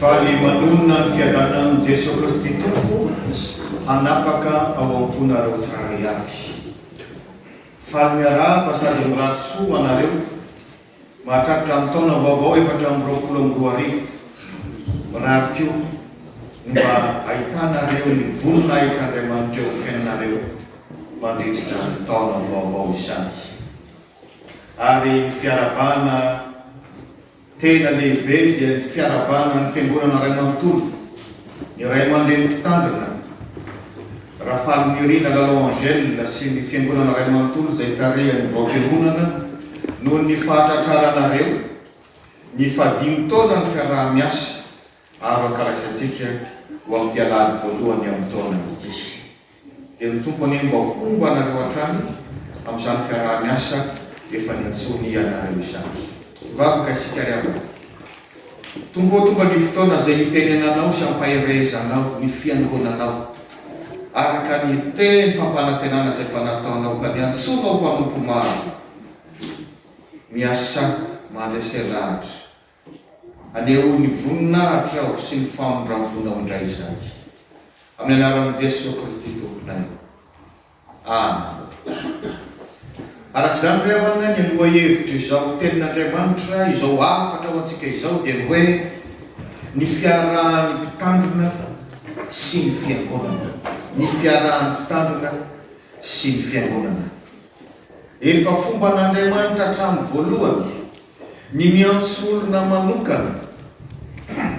Faly manonona ny fiadanan'i Jesosy Kristy Tompo hanapaka ao am-ponareo tsiraray avy. Faly miarahaba sady mirary soa anareo mahatratra amin'ny taona vaovao 2022 mirary kio mba ahitanareo ny voninahitra Andriamanitra eo amin'ny fiainanareo mandritsitra ny taona vaovao izany. Ary fiarabana tena lehibe dia ny fiarabana ny fiangonana Ray Manontolo, ny Ray aman-dreny mpitandrina Rafaly Mirina Lalao Angèle sy ny fiangonana Ray Manontolo izay tarehany Baofiangonana noho ny fahatratraranareo ny fadimy taona ny fiaraha-miasa afaka raisantsika ho amin'ny alady voalohany amin'ny taona ity. Dia ny tompo any mba fomba anareo hatrany amin'izany fiaraha-miasa efa niantsony anareo izany. Vaboka isika riavana. Tonga ny fotoana izay hitenenanao sy hampaherezanao ny fiangonanao araka ny teny fampanantenana izay efa nataonao ka niantsonao mpanompo maro miasa mandresy lahatra aneho ny voninahitra ao sy ny famondramponao indray izany amin'ny anaran'i Jesosy Kristy tomponay. Amen. Arak'izany riavana ny aloha hevitra izao tenin'Andriamanitra izao afatra ho antsika izao dia ny hoe ny fiarahan'ny mpitandrina sy ny fiangonana. Ny fiarahan'ny mpitandrina sy ny fiangonana. Efa fomba n'Andriamanitra hatramin'ny voalohany ny miantso olona manokana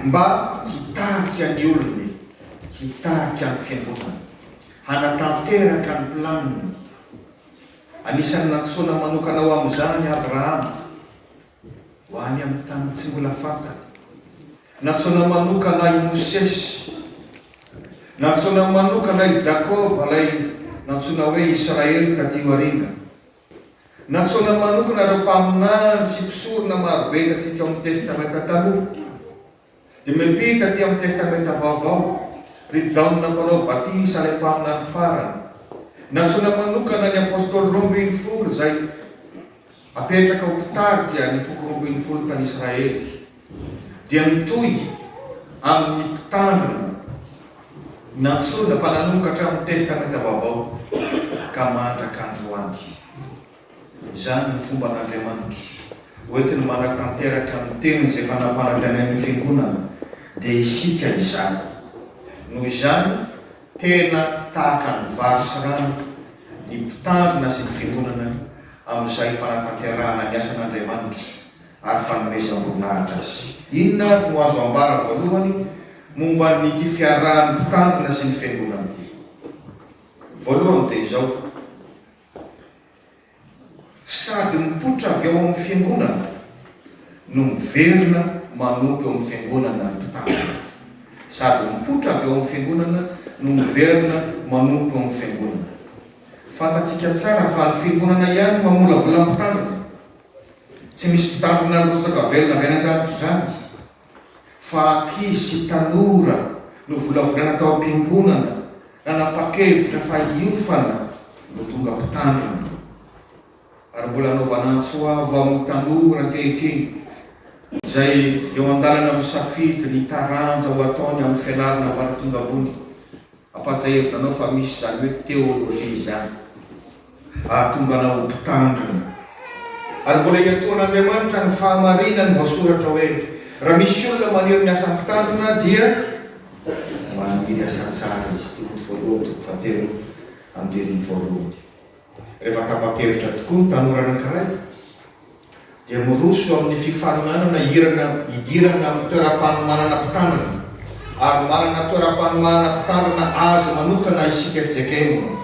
mba hitarika ny olony, hitarika ny fiangonana, hanatanteraka ny planiny. Anisan'ny natsoana manokana ho amin'izany Abrahama ho any amin'ny tany tsy mbola fantany. Natsoana manokana i Mosesy, natsoana manokana i Jakoba, ilay natsoana hoe Israely taty aoriana. Natsoana manokana ireo mpaminany sy mpisorona marobe tatsika ao amin'ny testamenta taloha. Dia miampita aty amin'ny testamenta vaovao ry Jaona mpanao batisa ilay mpaminany farany. Natsoana manokana ny apôstôly 12 izay apetraka ho mpitarika ny foko 12 tany Israely. Dia mitohy amin'ny mpitandrina natsoana fa nanomokatra amin'ny testamenta vaovao ka mandraka androany. Izany ny fomba n'Andriamanitra hoentiny manatanteraka amin'ny teny izay efa nampanantenany fiangonana dia isika izany. Noho izany tena tahaka ny vary sy rano ny mpitandrina sy ny fiangonana amin'izay fanatanterahana ny asan'Andriamanitra ary fanomezam-boninahitra azy. Inona no azo ambara voalohany momba ny ity fiarahan'ny mpitandrina sy ny fiangonana ity? Voalohany dia izao: sady mipotra avy ao amin'ny fiangonana no miverina manompo eo amin'ny fiangonana ny mpitandrina. Sady mipotra avy ao amin'ny fiangonana no miverina manompo eo amin'ny fiangonana. Fantatsika tsara fa ny fiangonana ihany mamola vola mpitandrina. Tsy misy mpitandrina nirotsaka velona avy any an-danitra izany, fa ankizy sy tanora no volavolana tao am-piangonana nanapa-kevitra fa hiofana no tonga mpitandrina. Ary mbola anaovana antsoavo amin'ny tanora ankehitriny izay eo an-dalana misafidy ny taranja ho ataony amin'ny fianarana ambaratonga ambony. Ampatsahevitra anao fa misy izany hoe teolojia izany ahatonga anao mpitandrina. Ary mbola hiatoan'Andriamanitra ny fahamarinany voasoratra hoe raha misy olona maniry ny asa mpitandrina dia maniry asa tsara izy. Toko voalohany, toko fahatelo andininy voalohany. Rehefa tapa-kevitra tokoa ny tanora anankiray dia miroso amin'ny fifaninanana idirana amin'ny toeram-panomanana mpitandrina ary manana toeram-panomanana mpitandrina azy manokana isika fijekeny.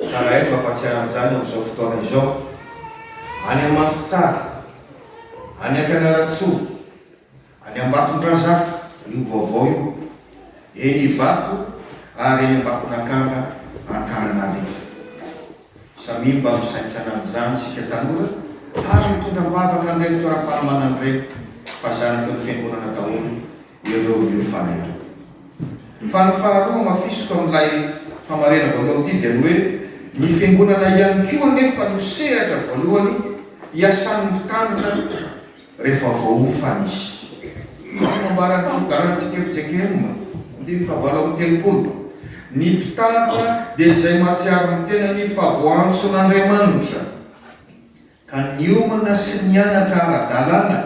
Tsara hay mampatsiaro izany amin'izao fotoana izao. Any Amantitsara, any Fianaratsoa, any Ambatondrazaka, io vaovao io, eny Ivato ary eny Ambakonakanga Antananarivo. Samy mba misaintsana amin'izany sika tanora ary mitondram-bavaka amin'ireny toeram-panomanana ireny fa zanaka ny fiangonana daholo ireo mihofanera. Fa ny faharoa mafisoka amin'ilay famarena voalohany ity dia ny hoe ny fiangonana ihany koa nefa no sehatra voalohany iasan'ny mpitandrina rehefa voaofana izy. Mambarany fogarana tsikefitsekema ndimy fahavalo amin'ny telopolo. Ny mpitandrina dia izay mahatsiaro ny tenany fa voantso n'Andriamanitra ka niomana sy nianatra ara-dalàna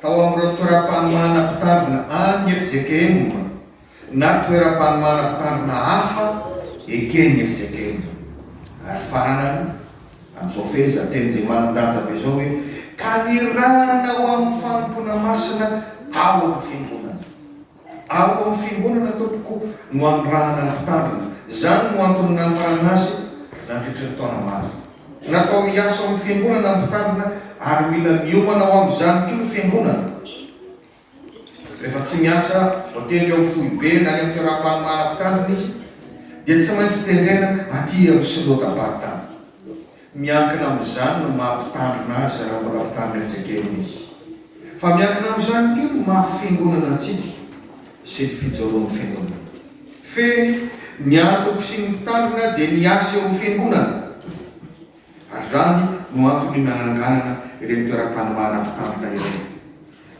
tao amin'ireo toeram-panomana mpitandrina any Efitsekema na toeram-panomana mpitandrina hafa ekeny Efitsekema. Ary faranany amin'izao feza teny izay manan-danja be izao hoe ka nirana ao amin'ny fanompona masina ao amin'ny fiangonana. Ao amin'ny fiangonana tompoko no andrahana ny mpitandrina. Zany no antony nafarana azy nandritra ny taona maro. Natao hiasa ao amin'ny fiangonana ny mpitandrina ary mila miomana ao amin'izany koa ny fiangonana. Rehefa tsy miasa voatendry ao amin'ny foibe na any amin'ny toeram-panomana mpitandrina izy dia tsy maintsy tendrena aty amin'ny Solotapartana. Miankina amin'izany no mahampitandrina azy raha mbola mpitandrina Efitsekema izy. Fa miankina amin'izany koa no mahafiangonana antsika sy ny fijoroan'ny fiangonana. Feny ny antoko sy ny mpitandrina dia niasa eo amin'ny fiangonana. Ary zany no antony nananganana ireny toeram-panomana mpitandrina ireny.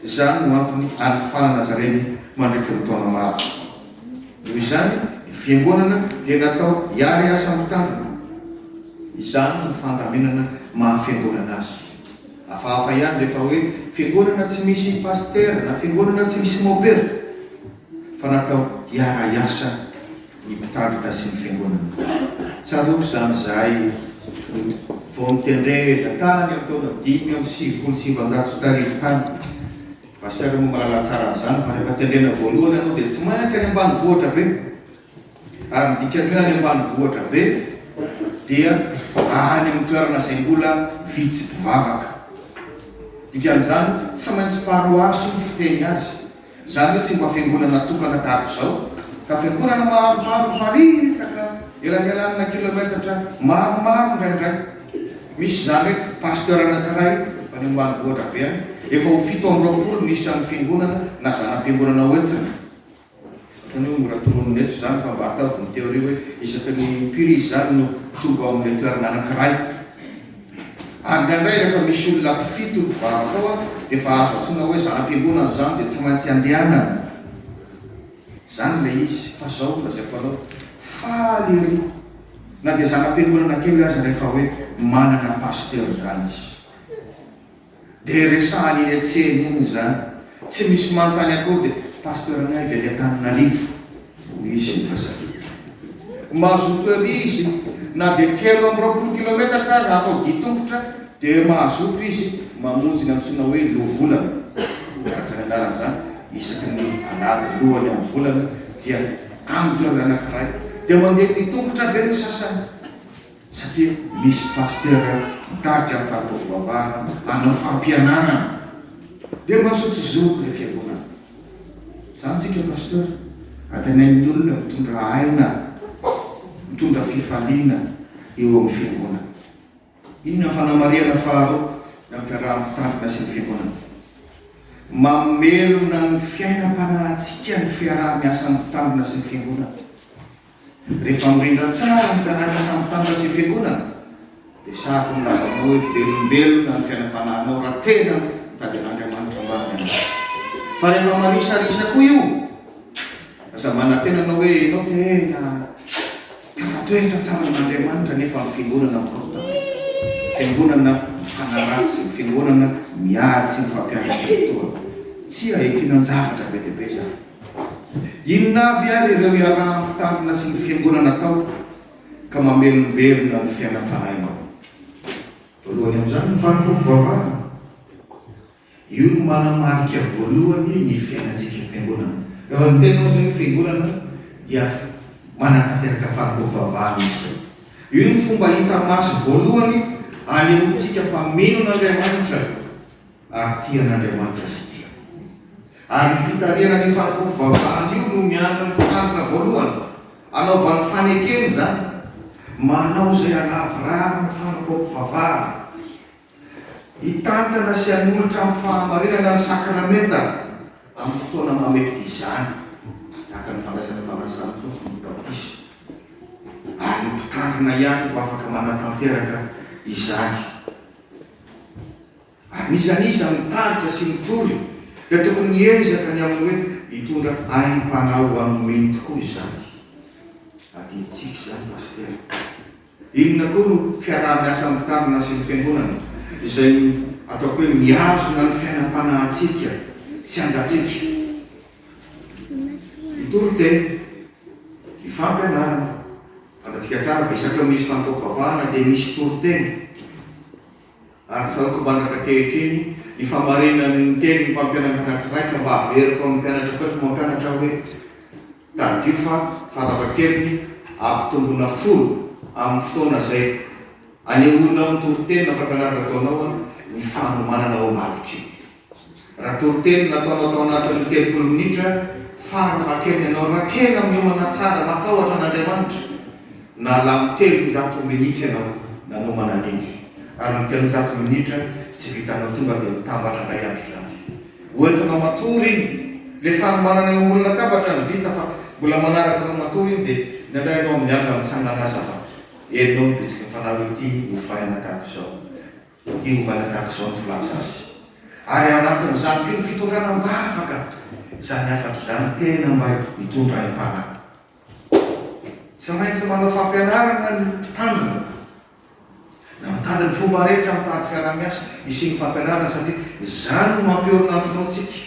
Zany no antony anifanana azy ireny mandritra ny taona maro. Noho izany ny fiangonana dia natao hiara asa mpitandrina. Izany no fandaminana mahafiangonana azy. Hafahafa ihany rehefa hoe fiangonana tsy misy pastera na fiangonana tsy misy mopera, fa natao hiara iasa ny mpitandrina sy ny fiangonana. Tsaroako zany zahay vao mitendrena tany amin'ny taona 5,700 sy tarivo tany. Pastera moa mahalala tsara zany fa rehefa tendrena voalohany anao dia tsy maintsy any ambanivohitra be. Ary midikany hoe any ambanivohitra be dia any amin'ny toerana izay mbola vitsy mpivavaka. Dikan'izany tsy maintsy paroasy no fiteny azy. Zany hoe tsy mba fiangonana tokana tahaka izao, ka fiangonana maromaro maritaka elanelanina kilometatra maromaro indraindray. Misy zany hoe pasteur anankiray fa ny ambanivohitra be any efa ho 720 ny isan'ny fiangonana na zanam-piangonana hoentina. Ohatrany hoe mora toronony eto zany fa mba ataovy ny teoria hoe isaky ny pirisy zany no tonga ao amin'ilay toerana anankiray. Ary indraindray rehefa misy olona mpifito mpivavaka ao dia efa azo antsoina hoe zanam-piangonana zany dia tsy maintsy andehanana. Zany ilay izy. Fa zao lazaiko anao faly ery na dia zanam-piangonana kely aza rehefa hoe manana pasteur zany izy. Dia resahany iny atseny iny zany. Tsy misy manontany akory dia pasteur ny avy any Antananarivo. Izy lasaka. Mazoto ery izy na dia 320 kilometatra aza atao ditongotra dia mahazoto izy mamonjy ny antsoina hoe lovolana. Araka ny andarana zany isaky ny anaty lohany amin'ny volana dia amin'ny toerana anankiray dia mandeha ditongotra be ny sasany satria misy pasteur mitarika amin'ny fampivavahana hanao fampianarana dia mazotozoto ilay fiangonana. Zany tsika pasteur antenain'ny olona mitondra aina, mitondra fifaliana eo amin'ny fiangonana. Inona fanamariana faharoa amin'ny fiarahampitandrina sy ny fiangonana? Mamelona ny fiainam-panahintsika ny fiaraha-miasa mpitandrina sy ny fiangonana. Rehefa mirindra tsara ny fiaraha-miasa mpitandrina sy ny fiangonana dia sahako milazanao hoe velombelona ny fiainam-panahinao raha tena mitady an'Andriamanitra ambany anao. Fa rehefa marisarisa koa io aza mana-tenanao hoe ianao tena tafatoetra tsara n'Andriamanitra nefa ny fiangonana mikorota. Fiangonana mifanaratsy, fiangonana miady sy ny fampianana Kristo. Tsy ahekinan-javatra be dia be zany. Inona avy ary ireo iaraha-mpitandrina sy ny fiangonana tao ka mamelombelona ny fiainam-panahinao? Voalohany amin'izany ny fampivavahana. Io no manamarika voalohany ny fiainantsika ny fiangonana. Rehefa mitenenao zao hoe fiangonana dia manatanteraka fampivavahana izy. Io ny fomba hita maso voalohany anehoantsika fa mino n'Andriamanitra ary tia n'Andriamanitra izy. Ary ny fitariana ny fampivavahana io no miandry ny mpitandrina voalohany. Anaovany fanekeny zany, manao izay alavirary ny fampivavahana. Hitantana sy hanolotra amin'ny fahamarinana ny sakramenta amin'ny fotoana mamety izany. Tahaka ny fandraisana fanasana ny baptisy. Ary ny mpitandrina ihany no afaka manatanteraka izany. Ary nizaniza mitarika sy mitory dia tokony ezaka ny amin'ny hoe hitondra aim-panao amin'ny tokoa izany. Adintsika izany paster. Inona koa no fiaraha-miasa amin'ny tanana sy ny fiangonana izay ataoko hoe miazona ny fiainam-panahintsika tsy andatsika. Itory-teny, ny fampianarana, fantatsika tsara fa isaka misy fantaovavahana dia misy tory-teny. Ary zao komandraka kehitriny ny famarinan'ny teny ny mpampianatra anakiraika mba averiko amin'ny mpianatra koa mampianatra hoe tadio fa faravakely ampitombona folo amin'ny fotoana izay anehoanao ny tory-teny na fampianatra ataonao ny fanomanana ao ambadiky. Raha tory-teny nataonao tao anatin'ny 30 minitra faravakely ianao raha tena miomana tsara matahotra an'Andriamanitra na lamy 3 minitra ianao nanomana an'iny. Ary ny 3 minitra tsy vitanao tonga dia mitambatra ray andro zany. Oentinao matory iny, le fanomanana eo olona tabatra ny vita fa mbola manaraka anao matory iny dia nandray anao amin'ny alina mitsangana aza fa enao mipetsika ny fanao ity hovaina tahaka izao. Ity hovaina tahaka izao ny filaza azy. Ary anatin'izany koa ny fitondrana mbavaka izany afatra izany tena mba mitondra aim-panahy. Tsy maintsy manao fampianarana ny mpitandrina. Na mitady ny fomba rehetra mitady fiaraha-miasa isiany fampianarana satria izany no mampiorina ny finoantsika.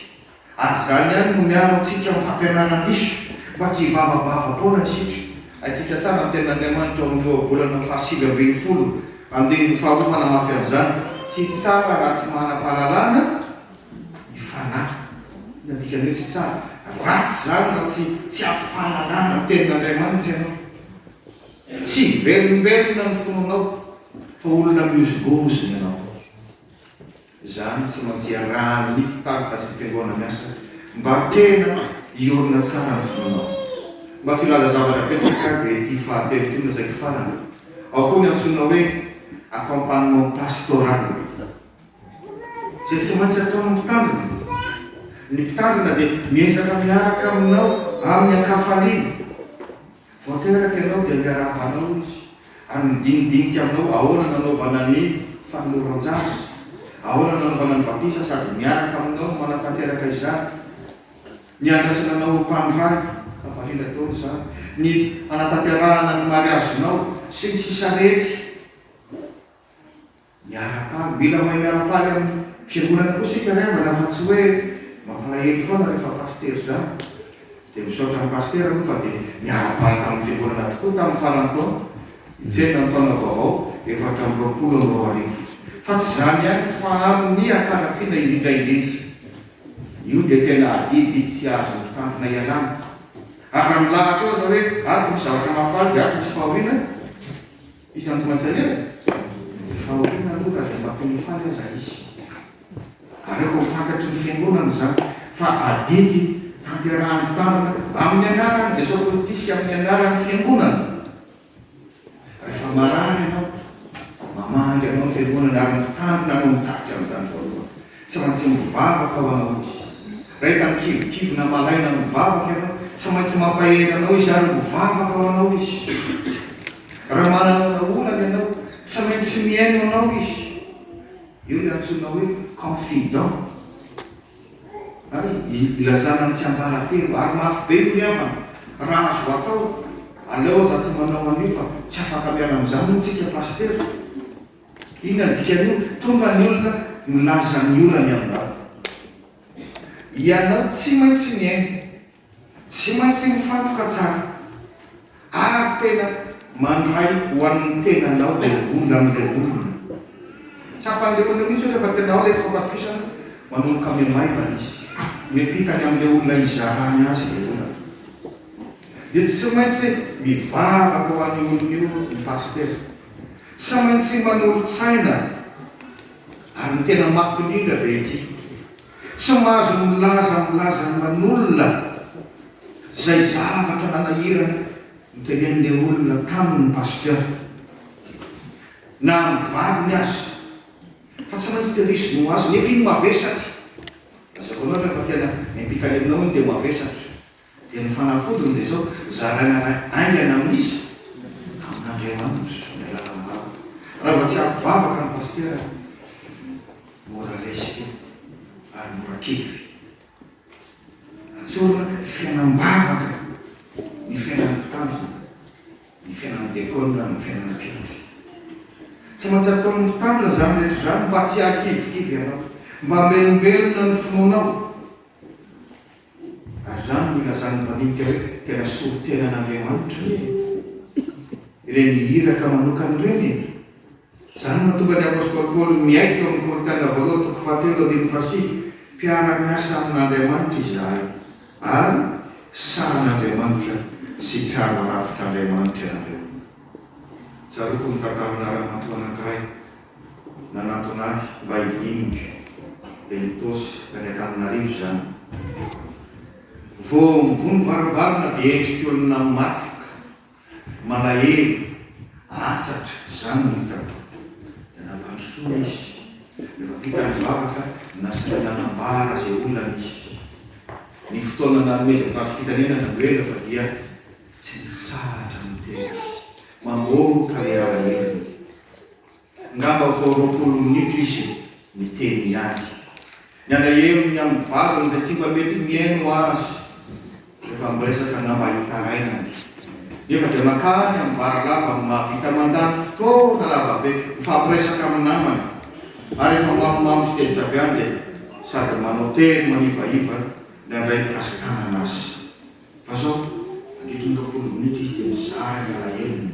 Ary izany ihany no miaro antsika amin'ny fampianarana diso mba tsy hivavabavapoana isika. Aitsika tsara ny ten'Andriamanitra ao amin'ny bolana 720 andininy faharoa manamafy an'izany tsy tsara raha tsy manam-pahalalana ny fanahy. Nadikany hoe tsy tsara. Ratsy zany raha tsy afahalalana ny tenin'Andriamanitra ianao. Tsy velombelona ny fononao fa olona miozigozina ianao. Izany tsy maintsy arahany ny mpitandrina sy ny fiangonana miasa mba tena hiorina tsara ny fononao. Mba tsy laza zavatra petsaka dia ty fahatelo ty no zay farany. Ao koa ny antsoina hoe accompagnement pastoral. Zay tsy maintsy ataon'ny mpitandrina. Ny mpitandrina dia miezaka miaraka aminao amin'ny ankafaliana. Vao teraka ianao dia miarabanao izy. Ary midinidinika aminao ahoana nanaovana ny fanoloran-jary, ahoana nanaovana ny batisa sady miaraka aminao manatanteraka izany. Ny andrasananao mpandray kafaliana tao izany. Ny anatanterahana ny mariazinao sy ny sisa rehetra. Miarapaly, mila mahay miarapaly amin'ny fiangonana koa sika rehefa lafa-tsy hoe mampalahelo foana rehefa paster zany. Dia misaotra ny paster moa fa dia miarapaly tamin'ny fiangonana tokoa tamin'ny farany taona. Itsena ny taona vaovao 420. Fa tsy zany ihany fa amin'ny ankaratsiana indrindraindrindra. Io dia tena adidy tsy azo mitandrina ialana. Ary raha milahatra eo zao hoe ato misy zavatra mafaly dia ato misy fahoriana. Isany tsy maintsy aleha. Fahoriana aloha dia mba teny faly aza izy. Ary eo koa fantatry ny fiangonana zany fa adidy tanterahan'ny mpitandrina amin'ny anarany Jesosy Kristy sy amin'ny anarany fiangonana. Rehefa marary ianao, mamangy anao ny fiangonana ary mitandrina anao mitatra amin'izany voalohany. Tsy maintsy mivavaka ao anao izy. Raha hita mikivokivona malaina mivavaka ianao, tsy maintsy mampahery anao izy ary mivavaka ao anao izy. Raha manana olana ianao, tsy maintsy miaino anao izy. Io le antsoina hoe confident. Ilazana ny tsy ambaratelo ary mafy be io havana. Raha azo atao, aleo za tsy manao an'io fa tsy afaka miala amin'izany ntsika paster. Iny adikan'io tonga ny olona milaza ny olany aminao. Ianao tsy maintsy miaino, tsy maintsy mifantoka tsara, ary tena mandray ho an'ny tenanao le olona amin'ilay olona. Tsapan'ilay olona mihitsy rehefa tenao le fampatokisana manomboka miamaivana izy. Miampitany amin'ilay olona izarany azy le olona. Dia tsy maintsy mivavaka ho an'ny olona io ny paster. Tsy maintsy manolo-tsaina. Ary ny tena mafy indrindra dia ity. Tsy mahazo milaza manolona izay zavatra nanahirana nitenen'ilay olona tamin'ny paster. Na mivadiny azy. Fa tsy maintsy terisy no azy. Nefa iny mavesatra. Azako anao rehefa tena miampitany aminao iny dia mavesatra. Dia ny fanafodiny dia zao zaraina aingana amin'izy amin'Andriamanitra mialala mivavaka. Raha mba tsy ampivavaka ny paster mora resika ary mora kivy. sorona fiainam-bavaka ny fiainan'ny mpitandrina, ny fiainan'ny diakôna, ny fiainan'ny mpianatra. Tsy maintsy ataon'ny mpitandrina zany rehetra zany mba tsy hakivokivy ianao, mba melombelona ny finoanao. Ary zany mila zany mpandinika hoe tena soro-tenan'Andriamanitra ireny hiraka manokany ireny. Zany mahatonga ny apôstôly Paoly miaika eo amin'ny Korintiana voalohany toko 7:7, mpiara-miasa amin'Andriamanitra izahay ary sahan'Andriamanitra sy trano rafitr'Andriamanitra ianareo. Tsaroko ny tantaran'ara-manto anankiray nanantona ahy mba hidiniky dia nitosy tany Antananarivo zany. Vao mivony varavarana dia endriky olona matroka, malahelo, atsatra, zany no hitako. Dia nampandrosoa izy, rehefa vita ny vavaka nasina nanambara zay olona misy. Ny fotoana nanomezako azy fitenenana noela fa dia tsy nisahatra miteny, mamoaka le alahelo. Ngamba vao 20 minitra izy miteny ihany. Ny alahelo ny amin'ny vavany zay tsy mba mety miaino azy. Rehefa miresaka ngamba hitarainany. Nefa dia makany amin'ny vara lava mahavita mandany fotoana lavabe mifampiresaka amin'ny namany. Ary rehefa mamimamy sy tezitra avy any dia sady manao teny manivaiva ny andray mikasakana anazy. Fa zao andritry ny 20 minitra izy dia mizara ny alahelony.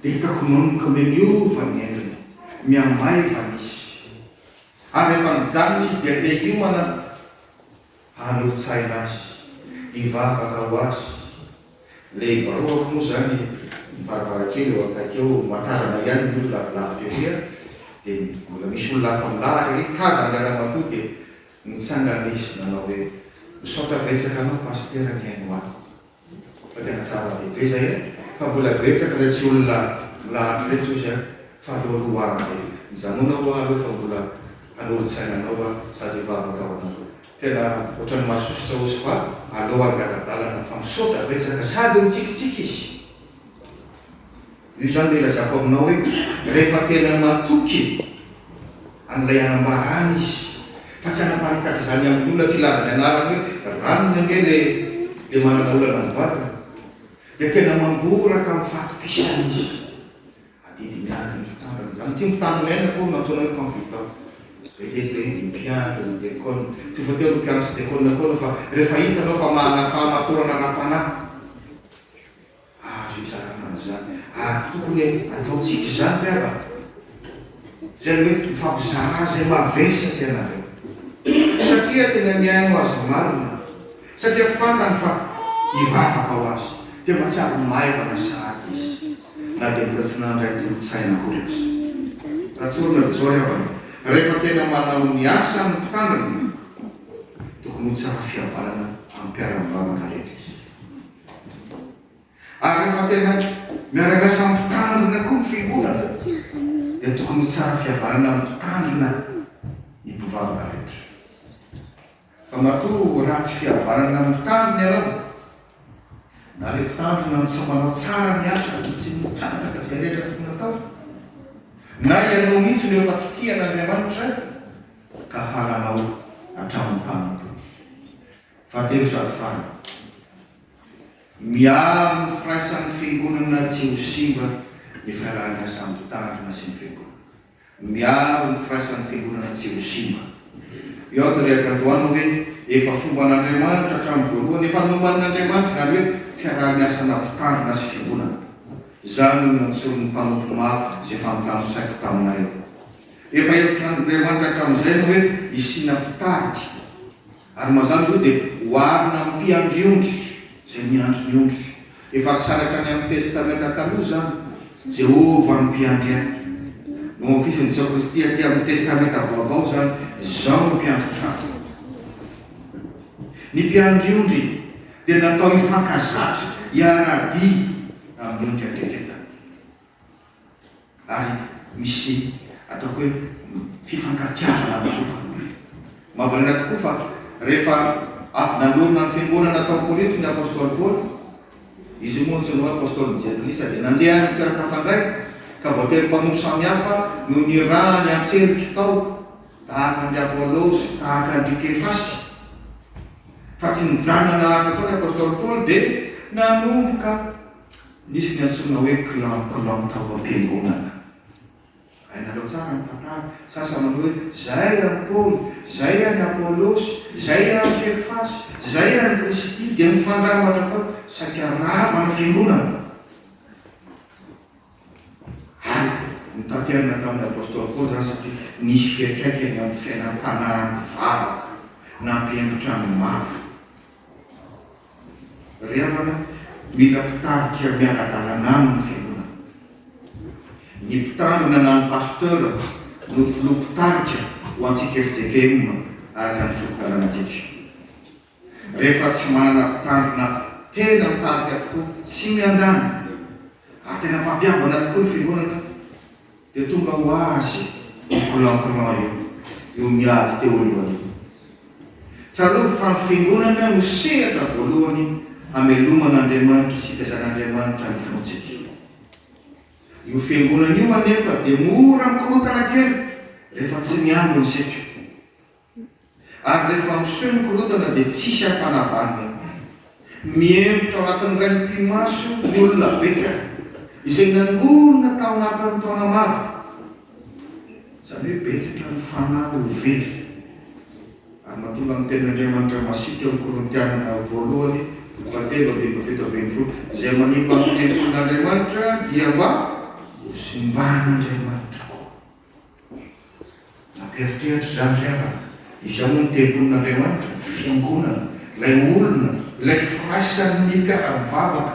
Dia hitako manomboka miova ny endriny, miamaivana izy. Ary rehefa mijanona izy dia andeha hiomana hanotsaina azy, hivavaka ho azy. Le baroako moa zany varavarankely eo akaiky eo matazana ihany ny olona lavilavitra ery dia mbola misy olona hafa milahatra hoe tazana raha-matoa dia nitsangana izy nanao hoe misaotra betsaka anao pastera ny haino ahy. Fa tena zava-dehibe zay fa mbola betsaka ilay tsy olona milahatra rehetra izy fa aloaloana mijanonao aloha fa mbola hanolo-tsainanao sady hivavaka ao anao. Tena ohatrany mahasosotra ozy fa alohan'ny gadadalana fa misaotra betsaka sady mitsikitsiky izy. Io zany le ilazako aminao hoe rehefa tena matoky an'ilay anambarany izy, fa tsy anaparitaka zany amin'ny olona tsy lazany anarany hoe ranony ange le manana olana mivatana. Dia tena mamboraka amin'ny fato-pisany izy. Adidy miady ny mpitandrina zany tsy mitandrina aina koa nantsona hoe convitant. Vedezy hoe mpiandro ny diakôna, tsy voatery mpiandro sy diakôna koa fa rehefa hitanao fa mahana fahamatorana ara-panahy. Azo izarana zany. Ary tokony ataontsika zany rehefa. Zay hoe mifampizara zay mavesatra ianareo. Satria tena miaino azo marina. Satria fantany fa hivavaka ho azy. Dia mba tsy ary maivana sahady izy. Na dia mbola tsy nandray tolo-tsaina koa rehetra. Raha tsorona zao rehefa. Rehefa tena manao ny asa amin'ny mpitandrina, tokony ho tsara fihavanana amin'ny mpiara-mivavaka rehetra izy. Ary rehefa tena miaraka-asa amin'ny mpitandrina koa ny fiangonana, dia tokony ho tsara fihavanana amin'ny mpitandrina ny mpivavaka rehetra. Fa matoa raha tsy fihavanana amin'ny mpitandrina ianao, na le mpitandrina no tsy manao tsara ny asa sy mitrandraka zay rehetra tokony atao, na ianao mihitsy no efa tsy tian'Andriamanitra ka hananao hatramin'ny mpanampony. Fahatelo sady farany. Miaro ny firaisan'ny fiangonana tsy ho simba ny fiarahamiasa amin'ny mpitandrina sy ny fiangonana. Miaro ny firaisan'ny fiangonana tsy ho simba. Io ato riakantoana hoe efa fomba an'Andriamanitra hatramin'ny voalohany, efa noman'Andriamanitra zany hoe fiarahamiasana mpitandrina sy fiangonana. Zany no natsorony mpanompo maro zay famitandro saiko taminareo. Efa hevitra Andriamanitra hatramin'izay no hoe isina mpitariky. Ary mazany io dia hoarina amin'ny mpiandriondry zay miandry ny ondry. Efa akisaratra ny amin'ny testamenta taloha zany, Jehovah ny mpiandriana. No mifisiny Jesao Kristy aty amin'ny testamenta vaovao zany, zao no mpiandry tsara. Ny mpiandriondry dia natao hifankazatra, hiarady amin'ny ondry andreketany. Ary misy ataoko hoe fifankatiavana manokana. Mahavalana tokoa fa rehefa avy nanorina ny fiangonana tao Korinto ny apôstôly Paoly, izy moa tsy no apôstôly Jeanissa dia nandeha any toerana hafandraika ka voatery mpanompo samihafa no ny raha ny antseriky tao tahaka ny Apôlôsy, tahaka ny Kefasy. fa tsy nijanona atao ny apôstôly Paoly dia nanomboka nisy ny antsoina hoe clan tao am-piangonana. Hainareo tsara ny tantara. Sasany hoe zay any Paoly, zay any Apôlôsy, zay any Kefasy, zay any Kristy dia mifandramatra tao sakarava ny fiangonana. Ary notanterana tamin'ny apôstôly Paoly zany satria nisy fiantraikany amin'ny fiainam-panahy mivavaka na mpiaingotra ny mafy. Revana mila mpitarika miara-dalana aminy fiangonana. Ny mpitandrina na ny pasteur no filoha-pitarika ho antsika FJKM araka ny filoha-piaranantsika. Rehefa tsy manana mpitandrina tena mitarika tokoa, tsy miandana ary tena mampiavana tokoa ny fiangonana, dia tonga ho azy clan io miady teo alohany. Tsarovy fa ny fiangonana no sehatra voalohany hameloman'Andriamanitra sy hitazan'Andriamanitra ny finoantsika. Io fiangonana io anefa dia mora mikorotana kely rehefa tsy miambina isika. Ary rehefa miseho mikorotana dia tsisy ampanavanina. Miembotra ao anatin'ny ray mpimaso ny olona betsaka izay nangonina tao anatin'ny taona maro. Izany hoe betsaka ny fanahy ho very. Ary mahatonga amin'ny tenin'Andriamanitra masika ny Korintiana voalohany 3:7-10 izay manimba amin'ny tempolin'Andriamanitra dia mba ho simban'Andriamanitra koa. Nampieritreritra izany revana. Izao ny tempolin'Andriamanitra, fiangonana, ilay olona, ilay firaisan'ny mpiara-mivavaka.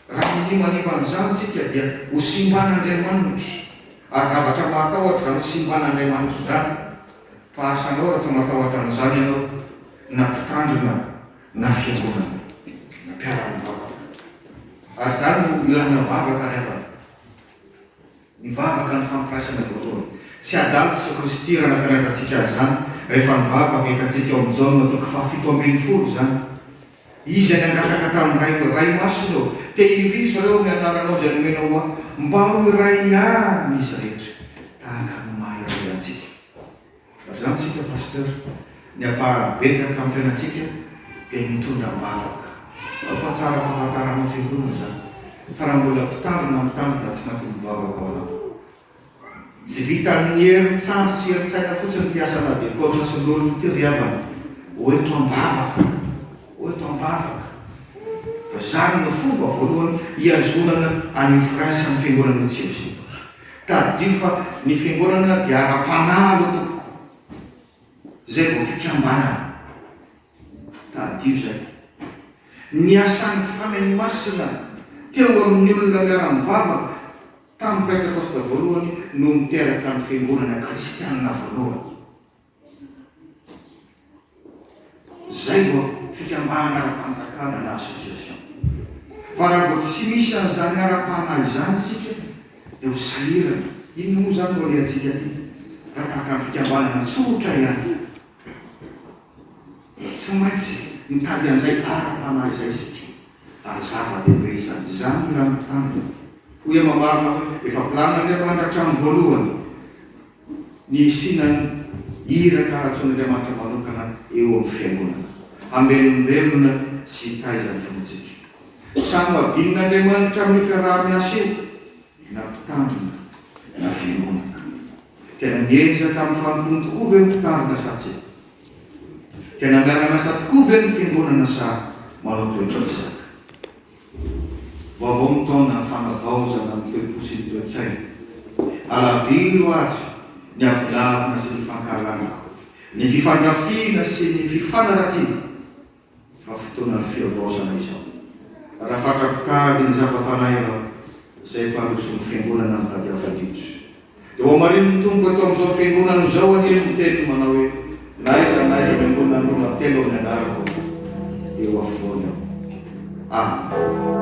Raha ny manimba an'izany tsika dia ho simban'Andriamanitra. Ary zavatra matahotra izany ho simban'Andriamanitra izany. Fa asanao raha tsy matahotra an'izany ianao na mpitandrina na fiangonana na mpiara-mivavaka. Ary izany no ilana vavaka rehefa mivavaka ny fampiraisana voalohany. Tsy adalo Jesosy Kristy raha nampianatra antsika izany. Rehefa mivavaka hitantsika ao amin'ny Jaona 7:12 izany. Izy any angataka tamin'ny ray masonao, tehirizy ireo ny anaranao izay nomenao hoa, mba ho iray ihany izy rehetra tahaka ny maha iray antsika. Izany sika pasteur, ny ampahany-betsaka amin'ny fiainantsika dia mitondram-bavaka. Ampatsara ampahafantarana fiangonana izany. Fa raha mbola mpitandrina tsy maintsy mivavaka ao anao. Tsy vita amin'ny herin-tsandry sy herin-tsaina fotsiny ty asana diakona sy ny olona ty riavana. Oeto am-bavaka. Fa zany no fomba voalohany hiazonana any firaisan'ny fiangonana tsy eo. Tadio fa ny fiangonana dia ara-panahy aloha tompoko. Zay vao fikambanana. Tadio zay. Ny asan'ny fanahy masina teo amin'ny olona miara-mivavaka tamin'ny Pentekosta voalohany no niteraka ny fiangonana kristianina voalohany. Zay vao fikambahana ara-panjakana na association. Fa raha vao tsy misy an'izany ara-panahy izany isika dia ho sahirana. Ino moa zany no alehantsika ty? Raha tahaka ny fikambanana tsotra ihany. Tsy maintsy mitady an'izay ara-panahy izay isika. Ary zava-dehibe izany. Izany mila mitandrina. Hoy mamarina hoe efa planin'Andriamanitra hatramin'ny voalohany ny isinany iraka atsoin'Andriamanitra manokana eo amin'ny fiangonana. Hamelonambelona sy hitaizany finoantsika. Samy mabin'Andriamanitra amin'ny fiaraha-miasa eo na mpitandrina na fiangonana. Tena miezaka amin'ny fampony tokoa ve ny mpitandrina sa tsy? Tena miara-miasa tokoa ve ny fiangonana sa manao toe-patsaka? Vaovao ny taona fanavaozana amin'ny toe-posy ny toe-tsaina. Alavilo azy ny avilavina sy ny fankalana, ny fifandrafiana sy ny fifanaratsiana. Fa fotoana ny fiavaozana izao. Raha fatra-pitady ny zava-panahy ianao, izay mpandroso ny fiangonana ny tady avaditra. Dia ho amarin'ny tompo eto amin'izao fiangonana izao any ny teny manao hoe naiza fiangonana androna telo amin'ny anarako eo afovoany ao. Amen.